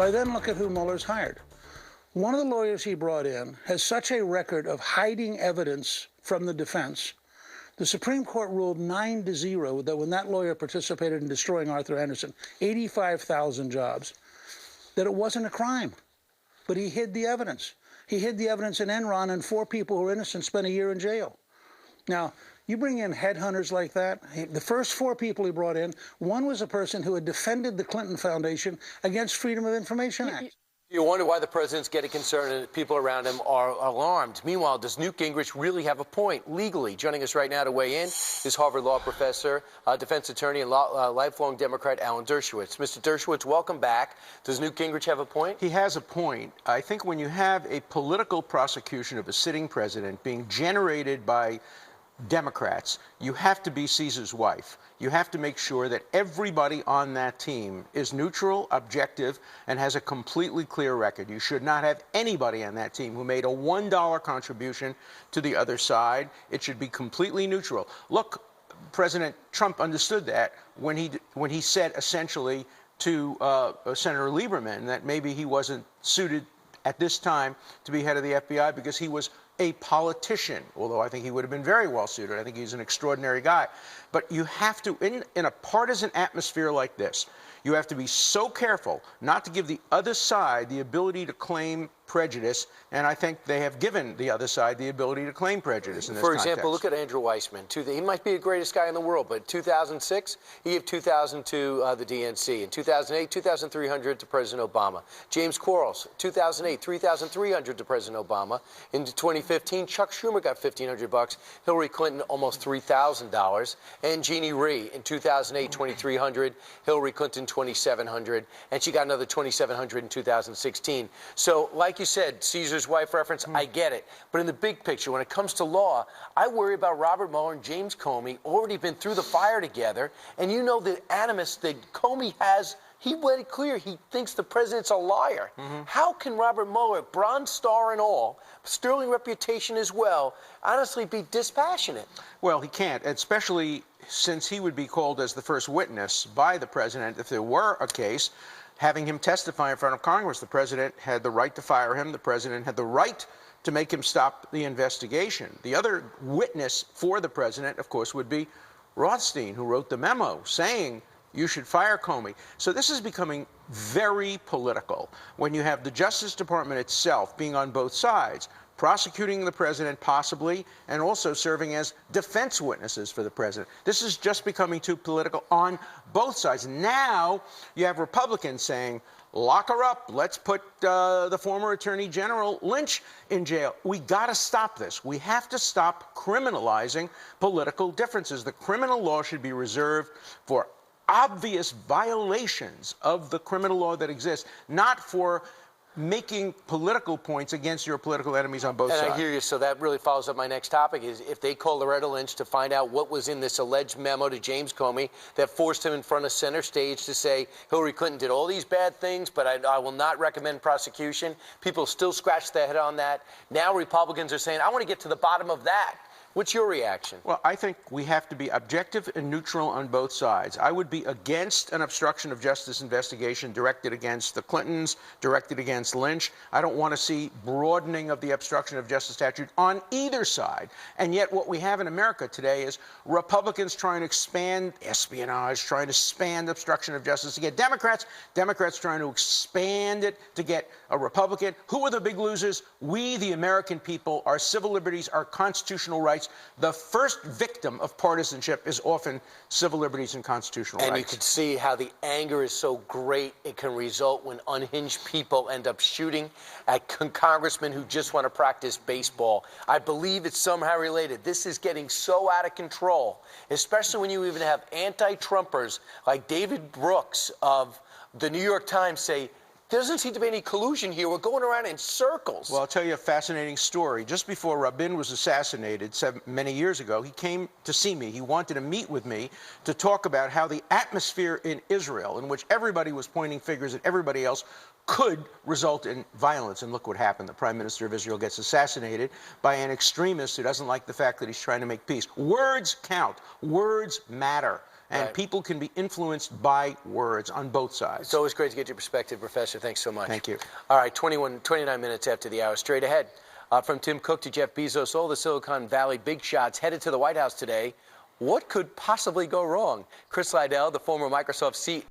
By then, look at who Mueller's hired. One of the lawyers he brought in has such a record of hiding evidence from the defense. The Supreme Court ruled 9-0 that when that lawyer participated in destroying Arthur Andersen, 85,000 jobs, that it wasn't a crime. But he hid the evidence. He hid the evidence in Enron, and 4 people who were innocent spent a year in jail. Now, you bring in headhunters like that. The first 4 people he brought in, one was a person who had defended the Clinton Foundation against Freedom of Information Act. You wonder why the president's getting concerned and people around him are alarmed. Meanwhile, does Newt Gingrich really have a point legally? Joining us right now to weigh in is Harvard Law professor, defense attorney, and lifelong Democrat Alan Dershowitz. Mr. Dershowitz, welcome back. Does Newt Gingrich have a point? He has a point. I think when you have a political prosecution of a sitting president being generated by Democrats, you have to be Caesar's wife. You have to make sure that everybody on that team is neutral, objective, and has a completely clear record. You should not have anybody on that team who made a $1 contribution to the other side. It should be completely neutral. Look, President Trump understood that when he said essentially to Senator Lieberman that maybe he wasn't suited at this time to be head of the FBI because he was a politician, although I think he would have been very well suited. I think he's an extraordinary guy. But you have to, in a partisan atmosphere like this, you have to be so careful not to give the other side the ability to claim prejudice, and I think they have given the other side the ability to claim prejudice in this context. For example, look at Andrew Weissman. He might be the greatest guy in the world, but in 2006, he gave $2,000 to the DNC. In 2008, $2,300 to President Obama. James Quarles, 2008, $3,300 to President Obama. In 2015, Chuck Schumer got $1,500. Hillary Clinton, almost $3,000. And Jeannie Rhee, in 2008, $2,300. Hillary Clinton, $2,700. And she got another $2,700 in 2016. So, like you said, Caesar's wife reference, I get it. But in the big picture, when it comes to law, I worry about Robert Mueller and James Comey, already been through the fire together. And you know the animus that Comey has, he made it clear he thinks the president's a liar. How can Robert Mueller, Bronze Star and all, sterling reputation as well, honestly be dispassionate? Well, he can't, especially since he would be called as the first witness by the president if there were a case. Having him testify in front of Congress, the president had the right to fire him. The president had the right to make him stop the investigation. The other witness for the president, of course, would be Rothstein, who wrote the memo saying you should fire Comey. So this is becoming very political when you have the Justice Department itself being on both sides, prosecuting the president possibly, and also serving as defense witnesses for the president. This is just becoming too political on both sides. Now you have Republicans saying, lock her up. Let's put the former Attorney General Lynch in jail. We got to stop this. We have to stop criminalizing political differences. The criminal law should be reserved for obvious violations of the criminal law that exists, not for making political points against your political enemies on both sides. And I hear you, so that really follows up my next topic, is if they call Loretta Lynch to find out what was in this alleged memo to James Comey that forced him in front of center stage to say Hillary Clinton did all these bad things, but I will not recommend prosecution. People still scratch their head on that. Now Republicans are saying, I want to get to the bottom of that. What's your reaction? Well, I think we have to be objective and neutral on both sides. I would be against an obstruction of justice investigation directed against the Clintons, directed against Lynch. I don't want to see broadening of the obstruction of justice statute on either side. And yet what we have in America today is Republicans trying to expand espionage, trying to expand obstruction of justice to get Democrats trying to expand it to get a Republican. Who are the big losers? We, the American people, our civil liberties, our constitutional rights. The first victim of partisanship is often civil liberties and constitutional rights. And you can see how the anger is so great it can result when unhinged people end up shooting at congressmen who just want to practice baseball. I believe it's somehow related. This is getting so out of control, especially when you even have anti-Trumpers like David Brooks of the New York Times say, there doesn't seem to be any collusion here. We're going around in circles. Well, I'll tell you a fascinating story. Just before Rabin was assassinated many years ago, he came to see me. He wanted to meet with me to talk about how the atmosphere in Israel, in which everybody was pointing fingers at everybody else, could result in violence. And look what happened. The Prime Minister of Israel gets assassinated by an extremist who doesn't like the fact that he's trying to make peace. Words count. Words matter. And Right. people can be influenced by words on both sides. It's always great to get your perspective, Professor. Thanks so much. Thank you. All right, 29 minutes after the hour. Straight ahead. From Tim Cook to Jeff Bezos, all the Silicon Valley big shots headed to the White House today. What could possibly go wrong? Chris Liddell, the former Microsoft CEO.